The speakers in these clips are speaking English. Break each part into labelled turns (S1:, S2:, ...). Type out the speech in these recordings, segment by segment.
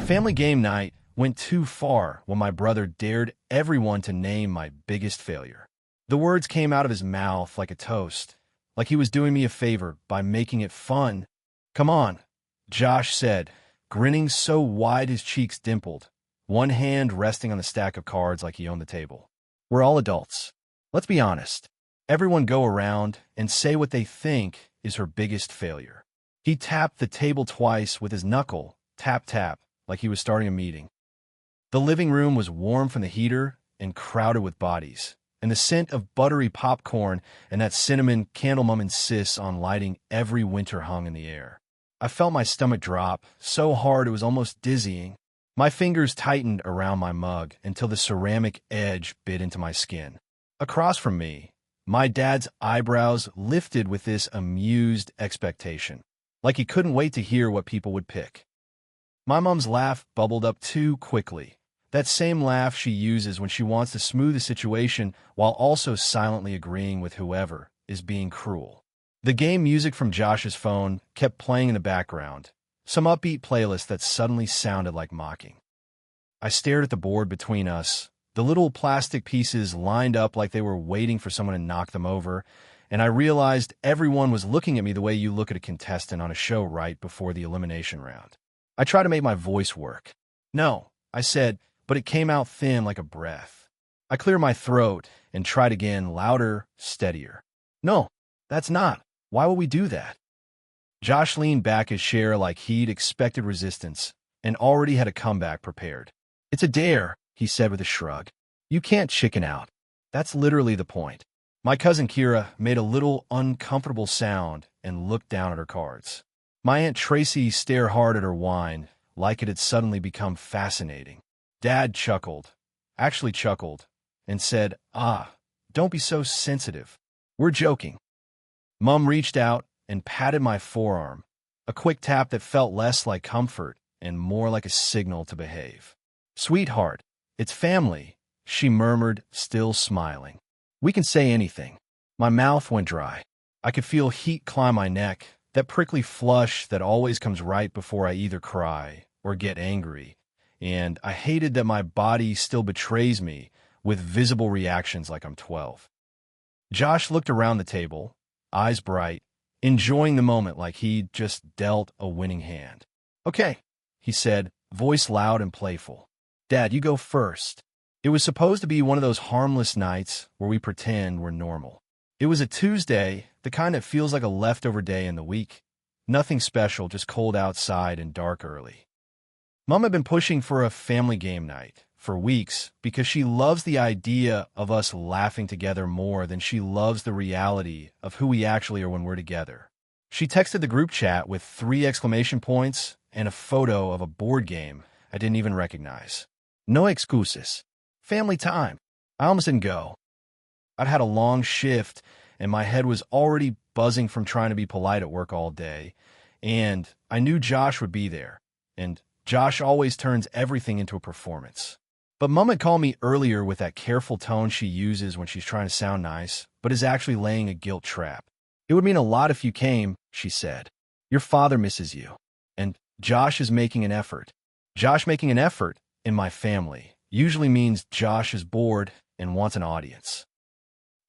S1: Family game night went too far when my brother dared everyone to name my biggest failure. The words came out of his mouth like a toast, like he was doing me a favor by making it fun. "Come on," Josh said, grinning so wide his cheeks dimpled, one hand resting on the stack of cards like he owned the table. "We're all adults. Let's be honest. Everyone go around and say what they think is her biggest failure." He tapped the table twice with his knuckle, tap tap, like he was starting a meeting. The living room was warm from the heater and crowded with bodies, and the scent of buttery popcorn and that cinnamon candle mom insists on lighting every winter hung in the air. I felt my stomach drop so hard it was almost dizzying. My fingers tightened around my mug until the ceramic edge bit into my skin. Across from me, my dad's eyebrows lifted with this amused expectation, like he couldn't wait to hear what people would pick. My mom's laugh bubbled up too quickly. That same laugh she uses when she wants to smooth the situation while also silently agreeing with whoever is being cruel. The game music from Josh's phone kept playing in the background, some upbeat playlist that suddenly sounded like mocking. I stared at the board between us, the little plastic pieces lined up like they were waiting for someone to knock them over, and I realized everyone was looking at me the way you look at a contestant on a show right before the elimination round. I tried to make my voice work. "No," I said, but it came out thin like a breath. I cleared my throat and tried again, louder, steadier. "No, that's not. Why would we do that?" Josh leaned back his chair like he'd expected resistance and already had a comeback prepared. "It's a dare," he said with a shrug. "You can't chicken out. That's literally the point." My cousin Kira made a little uncomfortable sound and looked down at her cards. My Aunt Tracy stared hard at her wine, like it had suddenly become fascinating. Dad actually chuckled, and said, "Don't be so sensitive. We're joking." Mom reached out and patted my forearm, a quick tap that felt less like comfort and more like a signal to behave. "Sweetheart, it's family," she murmured, still smiling. "We can say anything." My mouth went dry. I could feel heat climb my neck, that prickly flush that always comes right before I either cry or get angry, and I hated that my body still betrays me with visible reactions like I'm 12. Josh looked around the table, eyes bright, enjoying the moment like he'd just dealt a winning hand. "Okay," he said, voice loud and playful. "Dad, you go first." It was supposed to be one of those harmless nights where we pretend we're normal. It was a Tuesday, the kind that feels like a leftover day in the week. Nothing special, just cold outside and dark early. Mom had been pushing for a family game night for weeks because she loves the idea of us laughing together more than she loves the reality of who we actually are when we're together. She texted the group chat with 3 exclamation points and a photo of a board game I didn't even recognize. "No excuses. Family time." I almost didn't go. I'd had a long shift, and my head was already buzzing from trying to be polite at work all day, and I knew Josh would be there, and Josh always turns everything into a performance. But Mom had called me earlier with that careful tone she uses when she's trying to sound nice, but is actually laying a guilt trap. "It would mean a lot if you came," she said. "Your father misses you, and Josh is making an effort." Josh making an effort in my family usually means Josh is bored and wants an audience.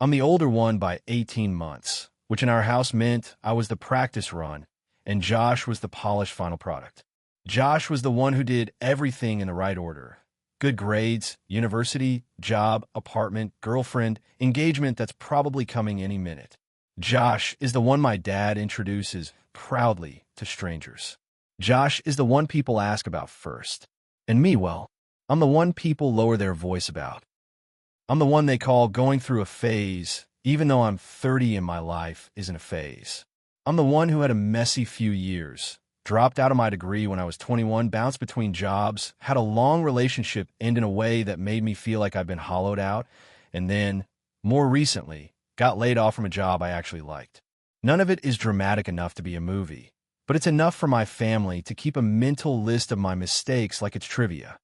S1: I'm the older one by 18 months, which in our house meant I was the practice run, and Josh was the polished final product. Josh was the one who did everything in the right order. Good grades, university, job, apartment, girlfriend, engagement that's probably coming any minute. Josh is the one my dad introduces proudly to strangers. Josh is the one people ask about first. And me, well, I'm the one people lower their voice about. I'm the one they call going through a phase, even though I'm 30 and my life isn't a phase. I'm the one who had a messy few years, dropped out of my degree when I was 21, bounced between jobs, had a long relationship end in a way that made me feel like I'd been hollowed out, and then, more recently, got laid off from a job I actually liked. None of it is dramatic enough to be a movie, but it's enough for my family to keep a mental list of my mistakes like it's trivia.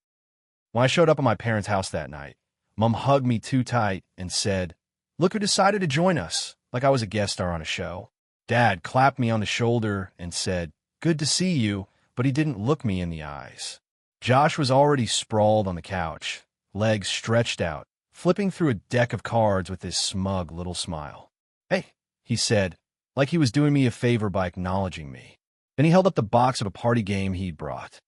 S1: When I showed up at my parents' house that night, Mom hugged me too tight and said, "Look who decided to join us," like I was a guest star on a show. Dad clapped me on the shoulder and said, "Good to see you," but he didn't look me in the eyes. Josh was already sprawled on the couch, legs stretched out, flipping through a deck of cards with his smug little smile. "Hey," he said, like he was doing me a favor by acknowledging me. Then he held up the box of a party game he'd brought.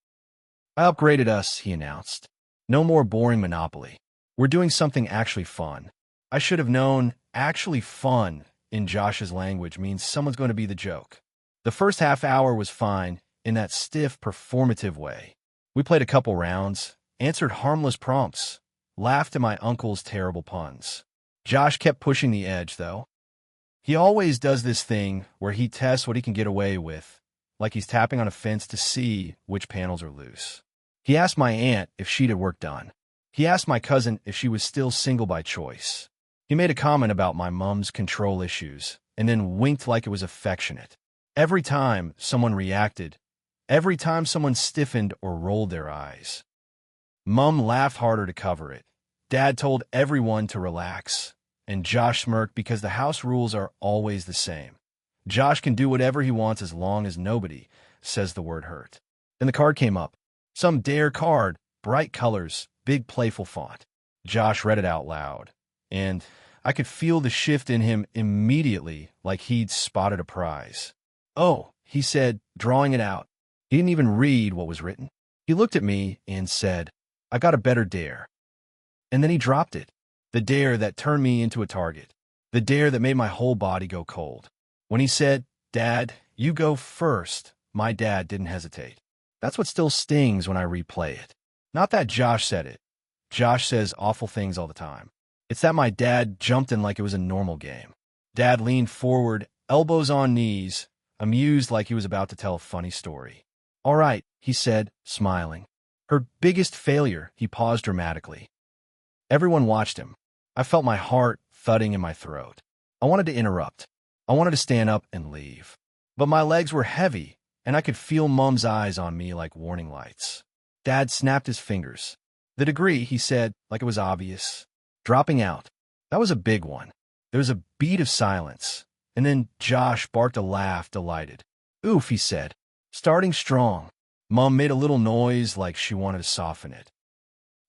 S1: "I upgraded us," he announced. "No more boring Monopoly. We're doing something actually fun." I should have known actually fun in Josh's language means someone's going to be the joke. The first half hour was fine in that stiff, performative way. We played a couple rounds, answered harmless prompts, laughed at my uncle's terrible puns. Josh kept pushing the edge, though. He always does this thing where he tests what he can get away with, like he's tapping on a fence to see which panels are loose. He asked my aunt if she'd had work done. He asked my cousin if she was still single by choice. He made a comment about my mom's control issues, and then winked like it was affectionate. Every time someone reacted, every time someone stiffened or rolled their eyes, Mom laughed harder to cover it. Dad told everyone to relax, and Josh smirked because the house rules are always the same. Josh can do whatever he wants as long as nobody says the word hurt. Then the card came up. Some dare card, bright colors, big playful font. Josh read it out loud, and I could feel the shift in him immediately, like he'd spotted a prize. "Oh," he said, drawing it out. He didn't even read what was written. He looked at me and said, "I got a better dare." And then he dropped it. The dare that turned me into a target. The dare that made my whole body go cold. When he said, "Dad, you go first," my dad didn't hesitate. That's what still stings when I replay it. Not that Josh said it. Josh says awful things all the time. It's that my dad jumped in like it was a normal game. Dad leaned forward, elbows on knees, amused like he was about to tell a funny story. "All right," he said, smiling. "Her biggest failure," he paused dramatically. Everyone watched him. I felt my heart thudding in my throat. I wanted to interrupt. I wanted to stand up and leave. But my legs were heavy, and I could feel Mom's eyes on me like warning lights. Dad snapped his fingers. "The degree," he said, like it was obvious. "Dropping out." That was a big one. There was a beat of silence, and then Josh barked a laugh, delighted. "Oof," he said. "Starting strong." Mom made a little noise like she wanted to soften it.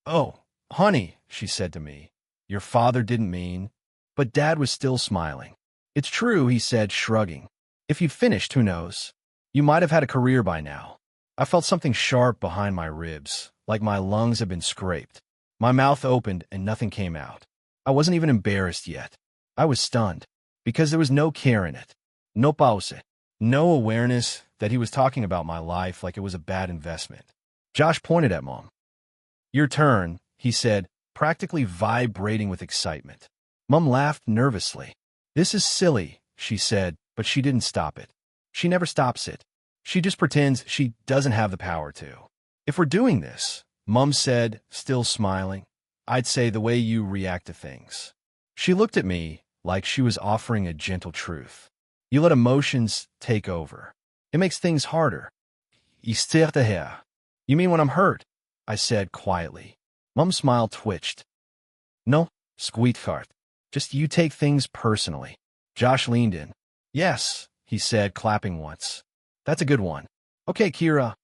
S1: "Oh, honey," she said to me. "Your father didn't mean." But Dad was still smiling. "It's true," he said, shrugging. "If you'd finished, who knows? You might have had a career by now." I felt something sharp behind my ribs, like my lungs had been scraped. My mouth opened and nothing came out. I wasn't even embarrassed yet. I was stunned, because there was no care in it. No pause. No awareness that he was talking about my life like it was a bad investment. Josh pointed at Mom. "Your turn," he said, practically vibrating with excitement. Mom laughed nervously. "This is silly," she said, but she didn't stop it. She never stops it. She just pretends she doesn't have the power to. "If we're doing this," Mom said, still smiling, "I'd say the way you react to things." She looked at me like she was offering a gentle truth. "You let emotions take over. It makes things harder." "You mean when I'm hurt?" I said quietly. Mom's smile twitched. "No, sweetheart. Just you take things personally." Josh leaned in. "Yes," he said, clapping once. "That's a good one. Okay, Kira."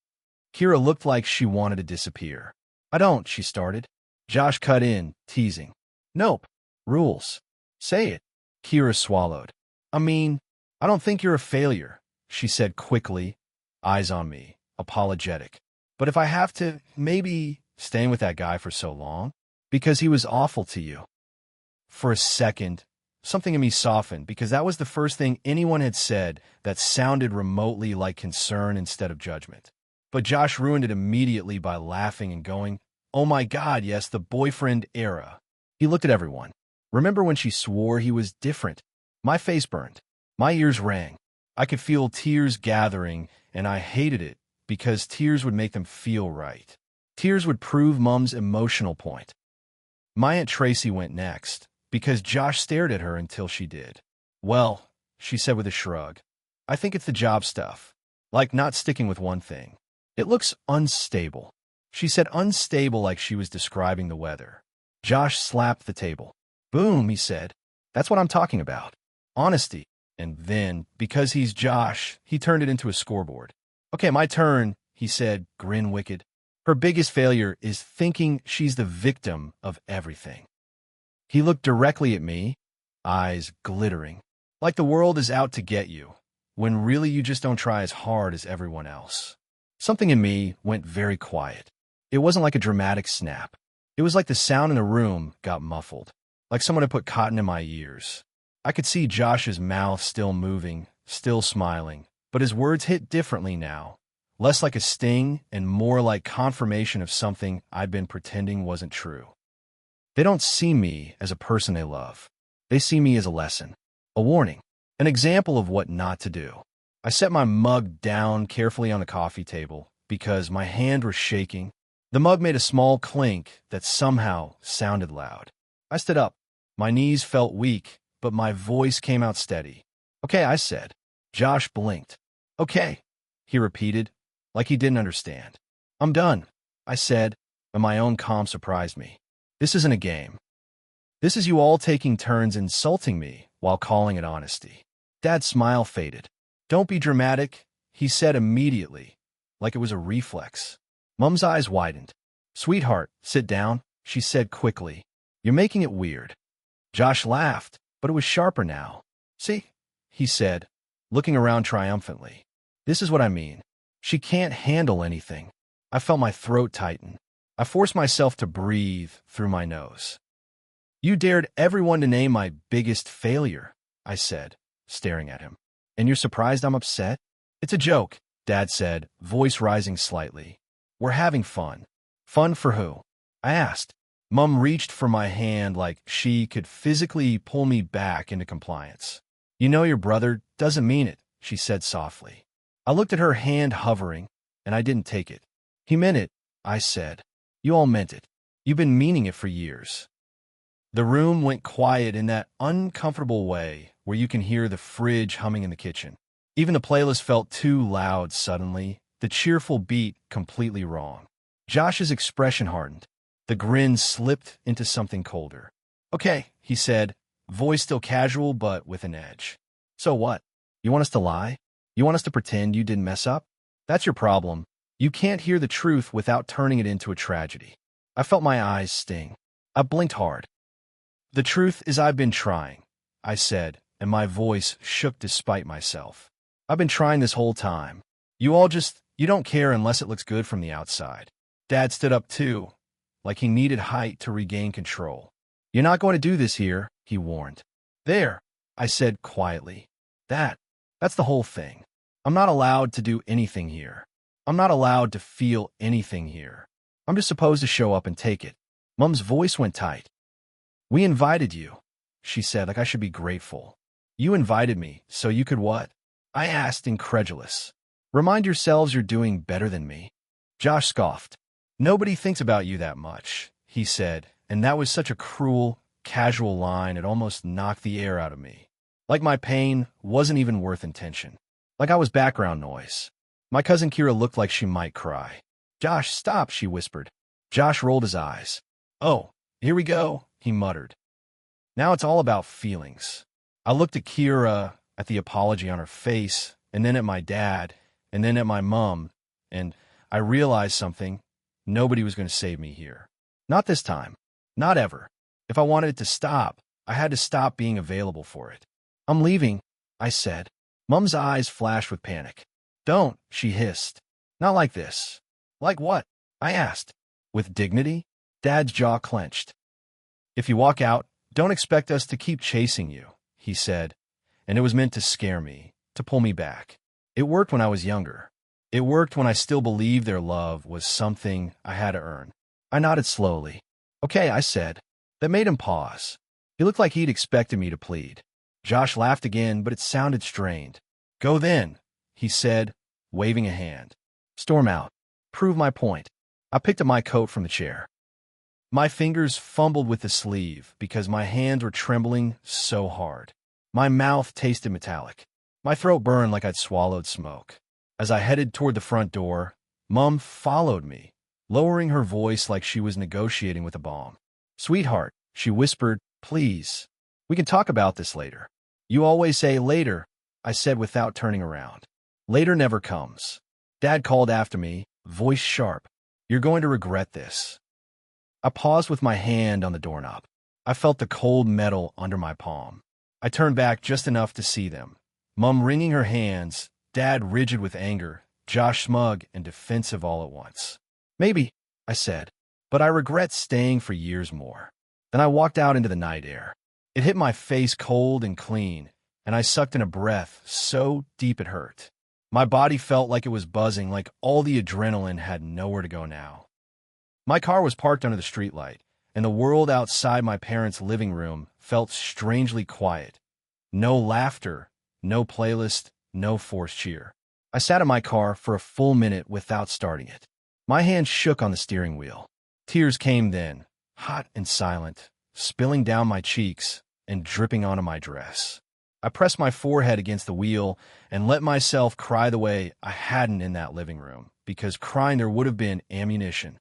S1: Kira looked like she wanted to disappear. "I don't," she started. Josh cut in, teasing. "Nope. Rules. Say it." Kira swallowed. "I mean, I don't think you're a failure," she said quickly, eyes on me, apologetic. "But if I have to, maybe staying with that guy for so long? Because he was awful to you." For a second, something in me softened because that was the first thing anyone had said that sounded remotely like concern instead of judgment. But Josh ruined it immediately by laughing and going, "Oh my God, yes, the boyfriend era." He looked at everyone. "Remember when she swore he was different?" My face burned. My ears rang. I could feel tears gathering, and I hated it because tears would make them feel right. Tears would prove Mom's emotional point. My Aunt Tracy went next, because Josh stared at her until she did. "Well," she said with a shrug, "I think it's the job stuff. Like not sticking with one thing. It looks unstable." She said unstable like she was describing the weather. Josh slapped the table. "Boom," he said. "That's what I'm talking about. Honesty." And then, because he's Josh, he turned it into a scoreboard. "Okay, my turn," he said, grin wicked. Her biggest failure is thinking she's the victim of everything. He looked directly at me, eyes glittering, like the world is out to get you, when really you just don't try as hard as everyone else. Something in me went very quiet. It wasn't like a dramatic snap. It was like the sound in the room got muffled, like someone had put cotton in my ears. I could see Josh's mouth still moving, still smiling, but his words hit differently now, less like a sting and more like confirmation of something I'd been pretending wasn't true. They don't see me as a person they love. They see me as a lesson, a warning, an example of what not to do. I set my mug down carefully on the coffee table because my hand was shaking. The mug made a small clink that somehow sounded loud. I stood up. My knees felt weak, but my voice came out steady. "Okay," I said. Josh blinked. "Okay," he repeated, like he didn't understand. "I'm done," I said, and my own calm surprised me. "This isn't a game. This is you all taking turns insulting me while calling it honesty." Dad's smile faded. "Don't be dramatic," he said immediately, like it was a reflex. Mom's eyes widened. "Sweetheart, sit down," she said quickly. "You're making it weird." Josh laughed, but it was sharper now. "See," he said, looking around triumphantly. "This is what I mean. She can't handle anything." I felt my throat tighten. I forced myself to breathe through my nose. "You dared everyone to name my biggest failure," I said, staring at him. "And you're surprised I'm upset?" "It's a joke," Dad said, voice rising slightly. "We're having fun." "Fun for who?" I asked. Mom reached for my hand like she could physically pull me back into compliance. "You know your brother doesn't mean it," she said softly. I looked at her hand hovering, and I didn't take it. "He meant it," I said. "You all meant it. You've been meaning it for years." The room went quiet in that uncomfortable way where you can hear the fridge humming in the kitchen. Even the playlist felt too loud suddenly, the cheerful beat completely wrong. Josh's expression hardened. The grin slipped into something colder. "Okay," he said, voice still casual but with an edge. "So what? You want us to lie? You want us to pretend you didn't mess up? That's your problem. You can't hear the truth without turning it into a tragedy." I felt my eyes sting. I blinked hard. "The truth is I've been trying," I said, and my voice shook despite myself. "I've been trying this whole time. You don't care unless it looks good from the outside." Dad stood up too, like he needed height to regain control. "You're not going to do this here," he warned. "There," I said quietly. That's the whole thing. I'm not allowed to do anything here. I'm not allowed to feel anything here. I'm just supposed to show up and take it." Mom's voice went tight. "We invited you," she said, like I should be grateful. "You invited me, so you could what?" I asked, incredulous. "Remind yourselves you're doing better than me." Josh scoffed. "Nobody thinks about you that much," he said, and that was such a cruel, casual line it almost knocked the air out of me. Like my pain wasn't even worth intention. Like I was background noise. My cousin Kira looked like she might cry. "Josh, stop," she whispered. Josh rolled his eyes. "Oh, here we go," he muttered. Now it's all about feelings. I looked at Kira, at the apology on her face, and then at my dad, and then at my mom, and I realized something. Nobody was going to save me here. Not this time. Not ever. If I wanted it to stop, I had to stop being available for it. "I'm leaving," I said. Mom's eyes flashed with panic. "Don't," she hissed. "Not like this." "Like what?" I asked. With dignity? Dad's jaw clenched. "If you walk out, don't expect us to keep chasing you," he said, and it was meant to scare me, to pull me back. It worked when I was younger. It worked when I still believed their love was something I had to earn. I nodded slowly. "Okay," I said. That made him pause. He looked like he'd expected me to plead. Josh laughed again, but it sounded strained. "Go then," he said, waving a hand. "Storm out. Prove my point." I picked up my coat from the chair. My fingers fumbled with the sleeve because my hands were trembling so hard. My mouth tasted metallic. My throat burned like I'd swallowed smoke. As I headed toward the front door, Mom followed me, lowering her voice like she was negotiating with a bomb. "Sweetheart," she whispered, "please. We can talk about this later." "You always say later," I said without turning around. "Later never comes." Dad called after me, voice sharp. You're going to regret this. I paused with my hand on the doorknob. I felt the cold metal under my palm. I turned back just enough to see them. Mom wringing her hands, Dad rigid with anger, Josh smug and defensive all at once. Maybe, I said, but I regret staying for years more. Then I walked out into the night air. It hit my face cold and clean, and I sucked in a breath so deep it hurt. My body felt like it was buzzing, like all the adrenaline had nowhere to go now. My car was parked under the streetlight, and the world outside my parents' living room felt strangely quiet. No laughter, no playlist, no forced cheer. I sat in my car for a full minute without starting it. My hand shook on the steering wheel. Tears came then, hot and silent, spilling down my cheeks and dripping onto my dress. I pressed my forehead against the wheel and let myself cry the way I hadn't in that living room, because crying there would have been ammunition.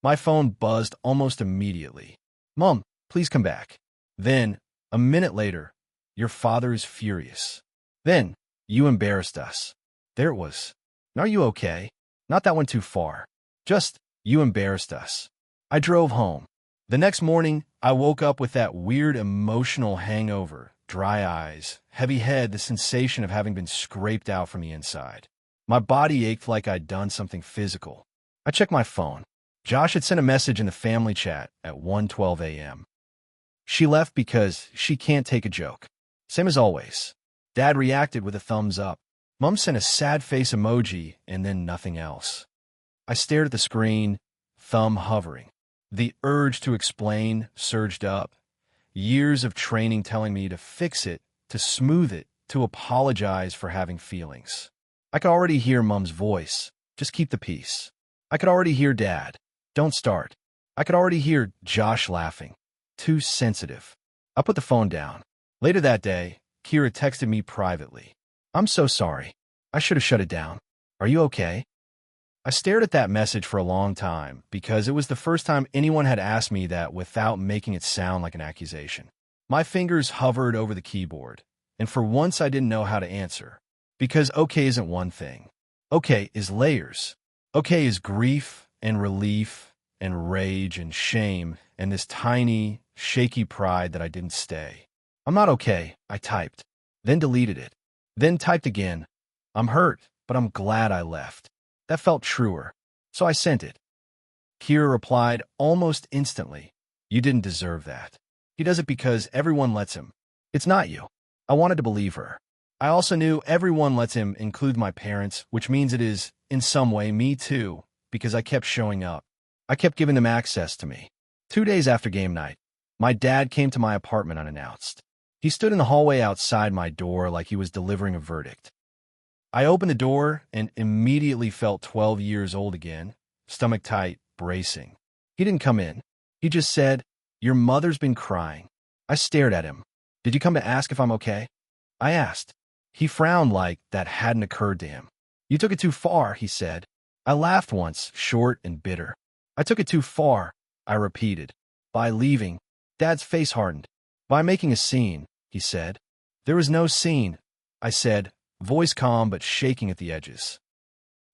S1: My phone buzzed almost immediately. Mom, please come back. Then, a minute later, your father is furious. Then, you embarrassed us. There it was. Are you okay? Not that went too far. Just, you embarrassed us. I drove home. The next morning, I woke up with that weird emotional hangover, dry eyes, heavy head, the sensation of having been scraped out from the inside. My body ached like I'd done something physical. I checked my phone. Josh had sent a message in the family chat at 1:12 a.m. She left because she can't take a joke. Same as always. Dad reacted with a thumbs up. Mom sent a sad face emoji and then nothing else. I stared at the screen, thumb hovering. The urge to explain surged up. Years of training telling me to fix it, to smooth it, to apologize for having feelings. I could already hear Mom's voice. Just keep the peace. I could already hear Dad. Don't start. I could already hear Josh laughing. Too sensitive. I put the phone down. Later that day, Kira texted me privately. I'm so sorry. I should have shut it down. Are you okay? I stared at that message for a long time because it was the first time anyone had asked me that without making it sound like an accusation. My fingers hovered over the keyboard, and for once I didn't know how to answer. Because okay isn't one thing. Okay is layers. Okay is grief and relief and rage and shame and this tiny, shaky pride that I didn't stay. I'm not okay, I typed, then deleted it, then typed again. I'm hurt, but I'm glad I left. That felt truer, so I sent it. Kira replied almost instantly, you didn't deserve that. He does it because everyone lets him. It's not you. I wanted to believe her. I also knew everyone lets him include my parents, which means it is, in some way, me too, because I kept showing up. I kept giving them access to me. 2 days after game night, my dad came to my apartment unannounced. He stood in the hallway outside my door like he was delivering a verdict. I opened the door and immediately felt 12 years old again, stomach tight, bracing. He didn't come in. He just said, your mother's been crying. I stared at him. Did you come to ask if I'm okay? I asked. He frowned like that hadn't occurred to him. You took it too far, he said. I laughed once, short and bitter. I took it too far, I repeated. By leaving. Dad's face hardened. By making a scene, he said. There was no scene, I said, voice calm but shaking at the edges.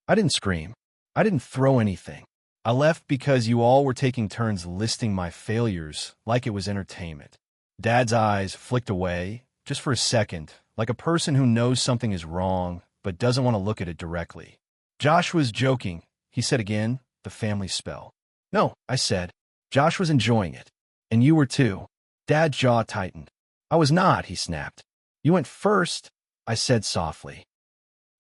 S1: I didn't scream. I didn't throw anything. I left because you all were taking turns listing my failures like it was entertainment. Dad's eyes flicked away, just for a second, like a person who knows something is wrong but doesn't want to look at it directly. Josh was joking, he said again, the family spell. No, I said. Josh was enjoying it. And you were too. Dad's jaw tightened. I was not, he snapped. You went first, I said softly.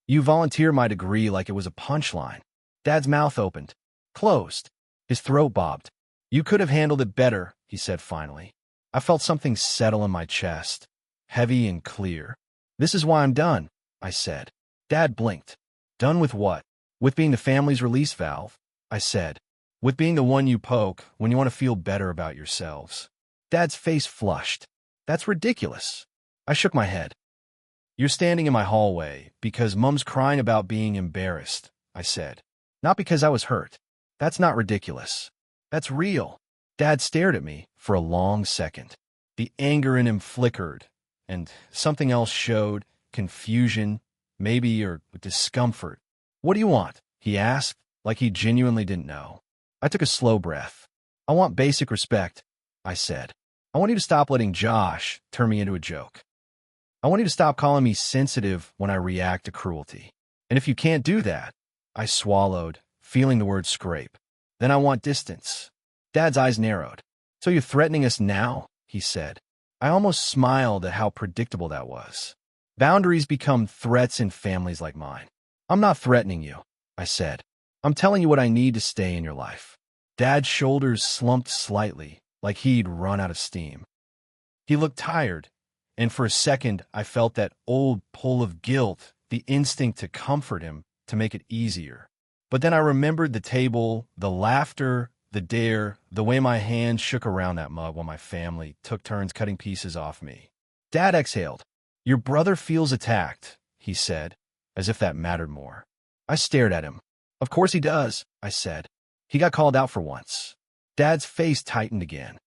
S1: You volunteered my degree like it was a punchline. Dad's mouth opened. Closed. His throat bobbed. You could have handled it better, he said finally. I felt something settle in my chest, heavy and clear. This is why I'm done, I said. Dad blinked. Done with what? With being the family's release valve, I said. With being the one you poke when you want to feel better about yourselves. Dad's face flushed. That's ridiculous. I shook my head. You're standing in my hallway because Mom's crying about being embarrassed, I said. Not because I was hurt. That's not ridiculous. That's real. Dad stared at me for a long second. The anger in him flickered, and something else showed, confusion, maybe, or discomfort. What do you want? He asked, like he genuinely didn't know. I took a slow breath. I want basic respect, I said. I want you to stop letting Josh turn me into a joke. I want you to stop calling me sensitive when I react to cruelty. And if you can't do that, I swallowed, feeling the word scrape. Then I want distance. Dad's eyes narrowed. So you're threatening us now? He said. I almost smiled at how predictable that was. Boundaries become threats in families like mine. I'm not threatening you, I said. I'm telling you what I need to stay in your life. Dad's shoulders slumped slightly, like he'd run out of steam. He looked tired, and for a second I felt that old pull of guilt, the instinct to comfort him, to make it easier. But then I remembered the table, the laughter, the dare, the way my hands shook around that mug while my family took turns cutting pieces off me. Dad exhaled. Your brother feels attacked, he said, as if that mattered more. I stared at him. Of course he does, I said. He got called out for once. Dad's face tightened again.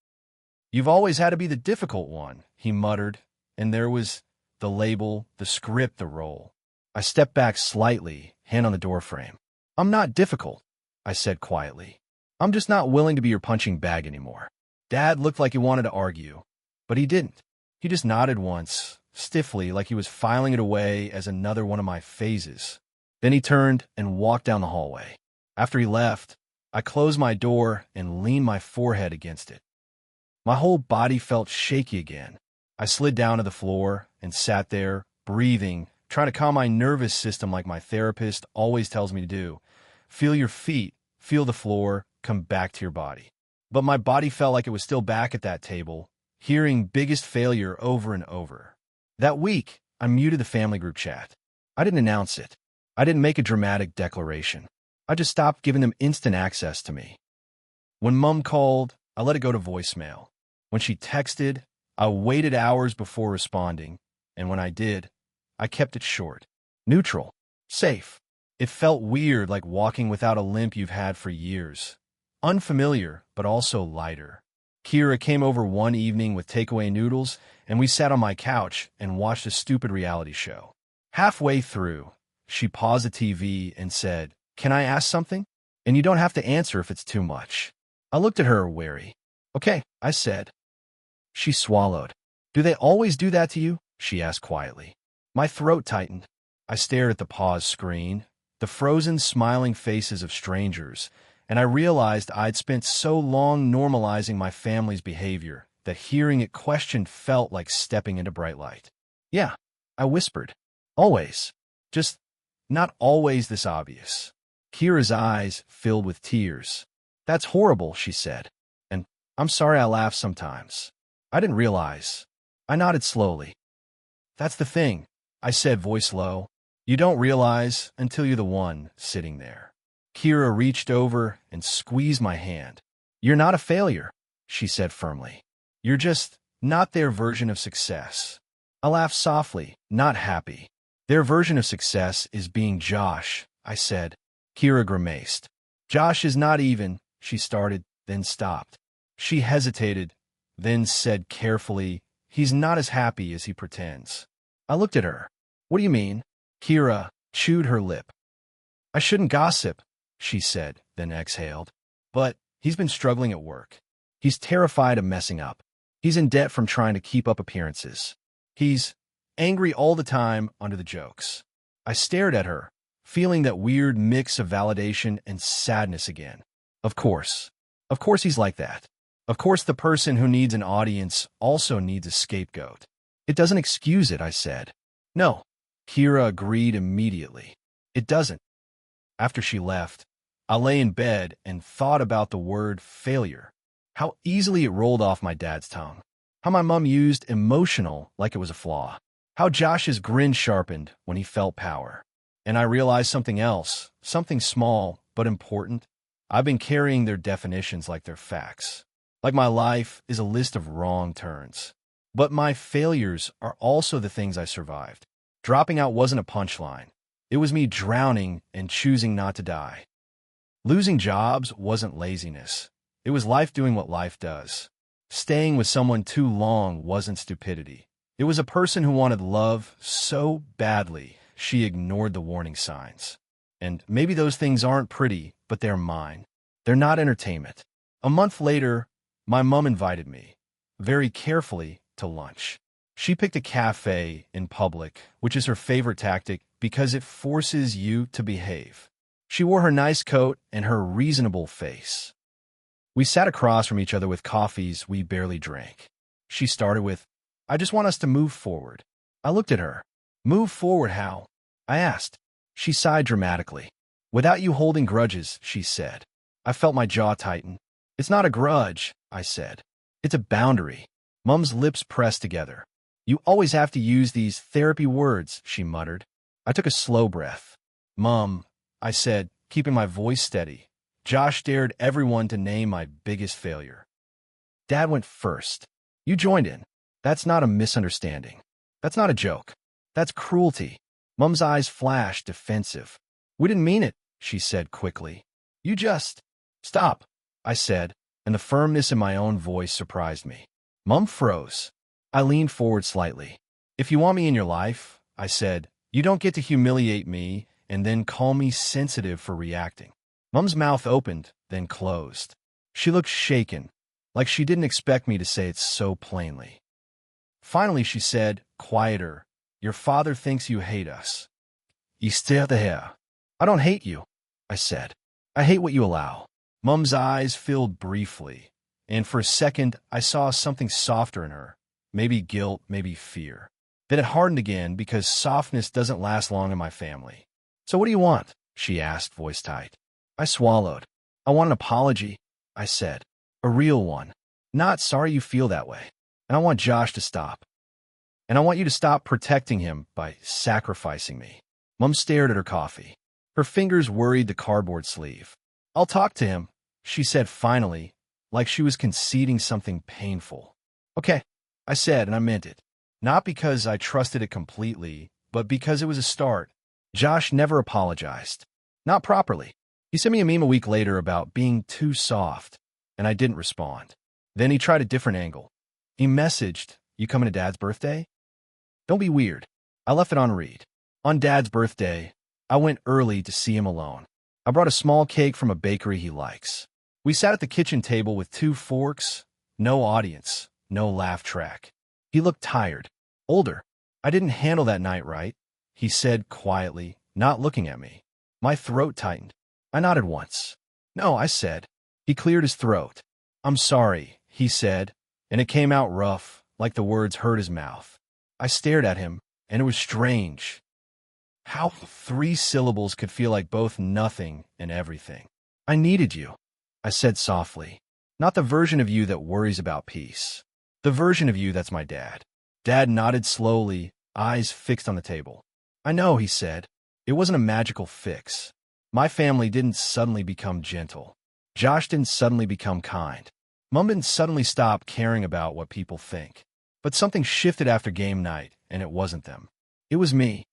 S1: You've always had to be the difficult one, he muttered, and there was the label, the script, the role. I stepped back slightly, hand on the doorframe. I'm not difficult, I said quietly. I'm just not willing to be your punching bag anymore. Dad looked like he wanted to argue, but he didn't. He just nodded once, stiffly, like he was filing it away as another one of my phases. Then he turned and walked down the hallway. After he left, I closed my door and leaned my forehead against it. My whole body felt shaky again. I slid down to the floor and sat there, breathing, trying to calm my nervous system like my therapist always tells me to do. Feel your feet, feel the floor, come back to your body. But my body felt like it was still back at that table, hearing biggest failure over and over. That week, I muted the family group chat. I didn't announce it. I didn't make a dramatic declaration. I just stopped giving them instant access to me. When Mom called, I let it go to voicemail. When she texted, I waited hours before responding, and when I did, I kept it short. Neutral. Safe. It felt weird, like walking without a limp you've had for years. Unfamiliar, but also lighter. Kira came over one evening with takeaway noodles, and we sat on my couch and watched a stupid reality show. Halfway through, she paused the TV and said, "Can I ask something? And you don't have to answer if it's too much." I looked at her, wary. "Okay," I said. She swallowed. "Do they always do that to you?" she asked quietly. My throat tightened. I stared at the paused screen, the frozen, smiling faces of strangers, and I realized I'd spent so long normalizing my family's behavior that hearing it questioned felt like stepping into bright light. "Yeah," I whispered. "Always. Just not always this obvious." Kira's eyes filled with tears. "That's horrible," she said. "And I'm sorry I laugh sometimes. I didn't realize." I nodded slowly. "That's the thing," I said, voice low. "You don't realize until you're the one sitting there." Kira reached over and squeezed my hand. "You're not a failure," she said firmly. "You're just not their version of success." I laughed softly, not happy. "Their version of success is being Josh," I said. Kira grimaced. "Josh is not even," she started, then stopped. She hesitated, then said carefully, "He's not as happy as he pretends." I looked at her. "What do you mean?" Kira chewed her lip. "I shouldn't gossip," she said, then exhaled. "But he's been struggling at work. He's terrified of messing up. He's in debt from trying to keep up appearances. He's angry all the time under the jokes." I stared at her, feeling that weird mix of validation and sadness again. Of course. Of course he's like that. Of course the person who needs an audience also needs a scapegoat. It doesn't excuse it, I said. No. Kira agreed immediately. It doesn't. After she left, I lay in bed and thought about the word failure. How easily it rolled off my dad's tongue. How my mom used emotional like it was a flaw. How Josh's grin sharpened when he felt power. And I realized something else, something small but important. I've been carrying their definitions like they're facts. Like my life is a list of wrong turns. But my failures are also the things I survived. Dropping out wasn't a punchline. It was me drowning and choosing not to die. Losing jobs wasn't laziness. It was life doing what life does. Staying with someone too long wasn't stupidity. It was a person who wanted love so badly she ignored the warning signs. And maybe those things aren't pretty, but they're mine. They're not entertainment. A month later, my mom invited me, very carefully, to lunch. She picked a cafe in public, which is her favorite tactic because it forces you to behave. She wore her nice coat and her reasonable face. We sat across from each other with coffees we barely drank. She started with, "I just want us to move forward." I looked at her. "Move forward how?" I asked. She sighed dramatically. "Without you holding grudges," she said. I felt my jaw tighten. "It's not a grudge," I said. "It's a boundary." Mom's lips pressed together. "You always have to use these therapy words," she muttered. I took a slow breath. "Mom," I said, keeping my voice steady, "Josh dared everyone to name my biggest failure." Dad went first. You joined in. That's not a misunderstanding. That's not a joke. That's cruelty. Mom's eyes flashed defensive. "We didn't mean it," she said quickly. "You just—" "Stop," I said, and the firmness in my own voice surprised me. Mom froze. I leaned forward slightly. "If you want me in your life," I said, "you don't get to humiliate me and then call me sensitive for reacting." Mom's mouth opened, then closed. She looked shaken, like she didn't expect me to say it so plainly. Finally, she said, quieter, "Your father thinks you hate us." "Esther de hair." "I don't hate you," I said. "I hate what you allow." Mom's eyes filled briefly, and for a second I saw something softer in her, maybe guilt, maybe fear. Then it hardened again because softness doesn't last long in my family. "So what do you want?" she asked, voice tight. I swallowed. "I want an apology," I said. "A real one. Not sorry you feel that way. And I want Josh to stop. And I want you to stop protecting him by sacrificing me." Mom stared at her coffee. Her fingers worried the cardboard sleeve. "I'll talk to him," she said finally, like she was conceding something painful. "Okay," I said, and I meant it. Not because I trusted it completely, but because it was a start. Josh never apologized. Not properly. He sent me a meme a week later about being too soft, and I didn't respond. Then he tried a different angle. He messaged, "You coming to Dad's birthday?" Don't be weird. I left it on read. On Dad's birthday, I went early to see him alone. I brought a small cake from a bakery he likes. We sat at the kitchen table with 2 forks, no audience, no laugh track. He looked tired, older. "I didn't handle that night right," he said quietly, not looking at me. My throat tightened. I nodded once. "No," I said. He cleared his throat. "I'm sorry," he said, and it came out rough, like the words hurt his mouth. I stared at him, and it was strange. How 3 syllables could feel like both nothing and everything. "I needed you," I said softly. "Not the version of you that worries about peace. The version of you that's my dad." Dad nodded slowly, eyes fixed on the table. "I know," he said. "It wasn't a magical fix. My family didn't suddenly become gentle. Josh didn't suddenly become kind. Mom didn't suddenly stop caring about what people think. But something shifted after game night, and it wasn't them. It was me.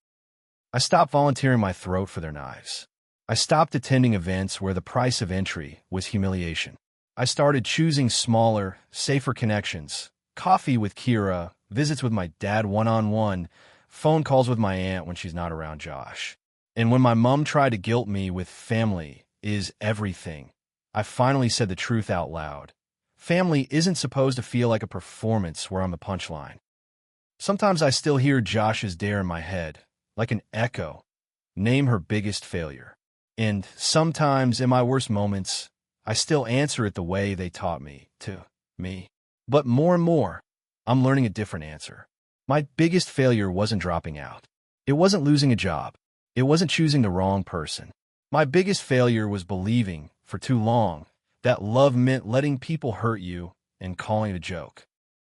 S1: I stopped volunteering my throat for their knives. I stopped attending events where the price of entry was humiliation. I started choosing smaller, safer connections. Coffee with Kira, visits with my dad one-on-one, phone calls with my aunt when she's not around Josh. And when my mom tried to guilt me with family is everything, I finally said the truth out loud. Family isn't supposed to feel like a performance where I'm the punchline. Sometimes I still hear Josh's dare in my head, like an echo. Name her biggest failure. And sometimes in my worst moments, I still answer it the way they taught me to me. But more and more, I'm learning a different answer. My biggest failure wasn't dropping out. It wasn't losing a job. It wasn't choosing the wrong person. My biggest failure was believing, for too long, that love meant letting people hurt you and calling it a joke.